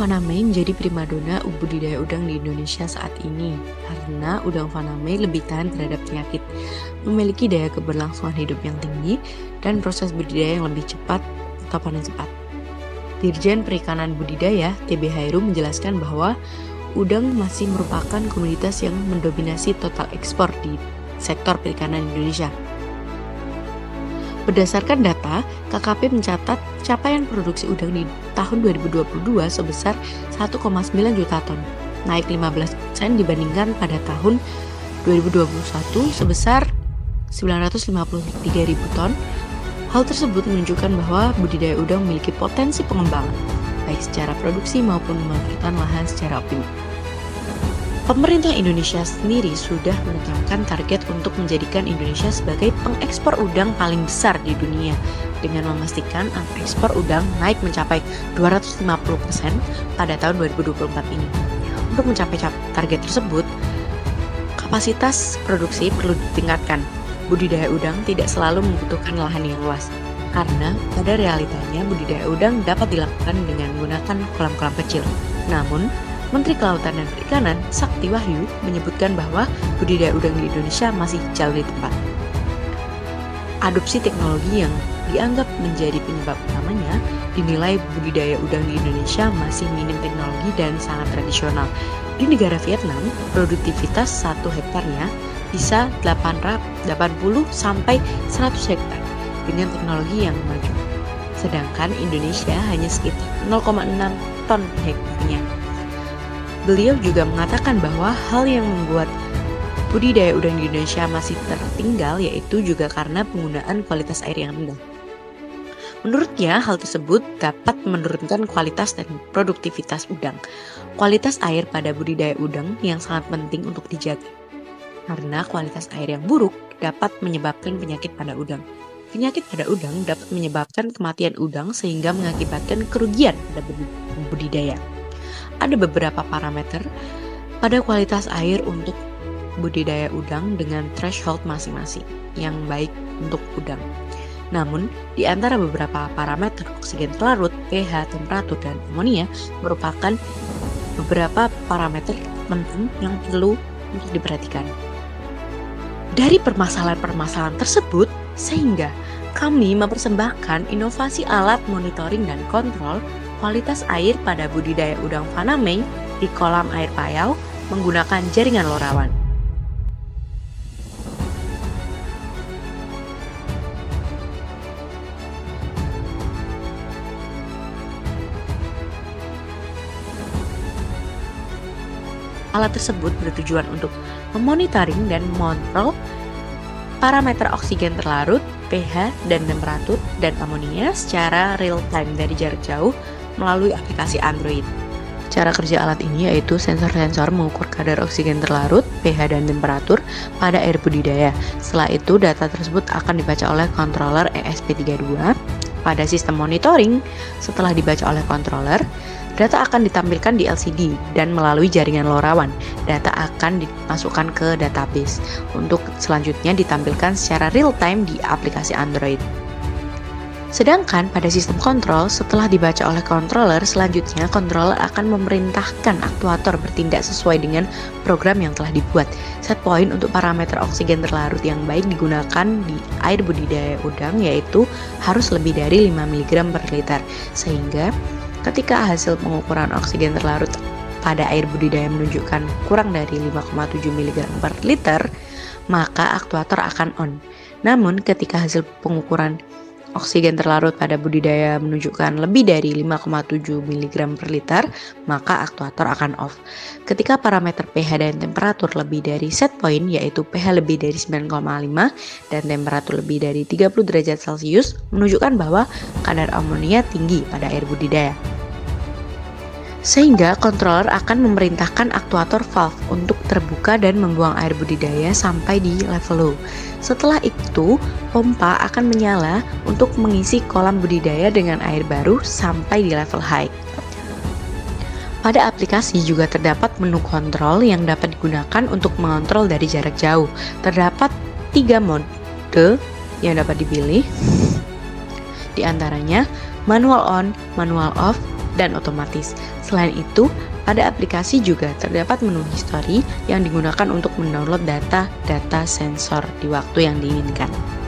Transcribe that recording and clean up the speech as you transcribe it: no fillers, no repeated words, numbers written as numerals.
Faname menjadi primadona budidaya udang di Indonesia saat ini karena udang Faname lebih tahan terhadap penyakit, memiliki daya keberlangsungan hidup yang tinggi, dan proses budidaya yang lebih cepat atau panen cepat. Dirjen Perikanan Budidaya TB Hairu menjelaskan bahwa udang masih merupakan komoditas yang mendominasi total ekspor di sektor perikanan Indonesia. Berdasarkan data, KKP mencatat capaian produksi udang di tahun 2022 sebesar 1,9 juta ton, naik 15% dibandingkan pada tahun 2021 sebesar 953.000 ton. Hal tersebut menunjukkan bahwa budidaya udang memiliki potensi pengembangan, baik secara produksi maupun pemanfaatan lahan secara optimal. Pemerintah Indonesia sendiri sudah menetapkan target untuk menjadikan Indonesia sebagai pengekspor udang paling besar di dunia dengan memastikan angka ekspor udang naik mencapai 250% pada tahun 2024 ini. Untuk mencapai target tersebut, kapasitas produksi perlu ditingkatkan. Budidaya udang tidak selalu membutuhkan lahan yang luas, karena pada realitanya budidaya udang dapat dilakukan dengan menggunakan kolam-kolam kecil. Namun, Menteri Kelautan dan Perikanan Sakti Wahyu menyebutkan bahwa budidaya udang di Indonesia masih jauh di tempat. Adopsi teknologi yang dianggap menjadi penyebab utamanya dinilai budidaya udang di Indonesia masih minim teknologi dan sangat tradisional. Di negara Vietnam, produktivitas 1 hektarnya bisa 80 sampai 100 hektar dengan teknologi yang maju. Sedangkan Indonesia hanya sekitar 0,6 ton hektarnya. Beliau juga mengatakan bahwa hal yang membuat budidaya udang di Indonesia masih tertinggal yaitu juga karena penggunaan kualitas air yang rendah. Menurutnya, hal tersebut dapat menurunkan kualitas dan produktivitas udang. Kualitas air pada budidaya udang yang sangat penting untuk dijaga. Karena kualitas air yang buruk dapat menyebabkan penyakit pada udang. Penyakit pada udang dapat menyebabkan kematian udang sehingga mengakibatkan kerugian pada budidaya. Ada beberapa parameter pada kualitas air untuk budidaya udang dengan threshold masing-masing yang baik untuk udang. Namun, di antara beberapa parameter oksigen terlarut, pH, temperatur, dan amonia merupakan beberapa parameter penting yang perlu untuk diperhatikan. Dari permasalahan-permasalahan tersebut, sehingga kami mempersembahkan inovasi alat monitoring dan kontrol kualitas air pada budidaya udang Faname di kolam air payau menggunakan jaringan lorawan. Alat tersebut bertujuan untuk memonitoring dan mengontrol parameter oksigen terlarut, pH, dan temperatur, dan amonia secara real-time dari jarak jauh melalui aplikasi Android. Cara kerja alat ini yaitu sensor-sensor mengukur kadar oksigen terlarut, pH, dan temperatur pada air budidaya. Setelah itu, data tersebut akan dibaca oleh controller ESP32 pada sistem monitoring. Setelah dibaca oleh controller, data akan ditampilkan di LCD dan melalui jaringan lorawan. Data akan dimasukkan ke database untuk selanjutnya ditampilkan secara real-time di aplikasi Android. Sedangkan pada sistem kontrol, setelah dibaca oleh controller, selanjutnya controller akan memerintahkan aktuator bertindak sesuai dengan program yang telah dibuat. Set point untuk parameter oksigen terlarut yang baik digunakan di air budidaya udang yaitu harus lebih dari 5 mg per liter, sehingga ketika hasil pengukuran oksigen terlarut pada air budidaya menunjukkan kurang dari 5,7 mg per liter, maka aktuator akan on. Namun ketika hasil pengukuran oksigen terlarut pada budidaya menunjukkan lebih dari 5,7 mg per liter, maka aktuator akan off. Ketika parameter pH dan temperatur lebih dari set point, yaitu pH lebih dari 9,5 dan temperatur lebih dari 30 derajat Celcius, menunjukkan bahwa kadar amonia tinggi pada air budidaya. Sehingga controller akan memerintahkan aktuator valve untuk terbuka dan membuang air budidaya sampai di level low. Setelah itu, pompa akan menyala untuk mengisi kolam budidaya dengan air baru sampai di level high. Pada aplikasi juga terdapat menu kontrol yang dapat digunakan untuk mengontrol dari jarak jauh. Terdapat 3 mode yang dapat dipilih, di antaranya manual on, manual off, dan otomatis. Selain itu, pada aplikasi juga terdapat menu history yang digunakan untuk mendownload data-data sensor di waktu yang diinginkan.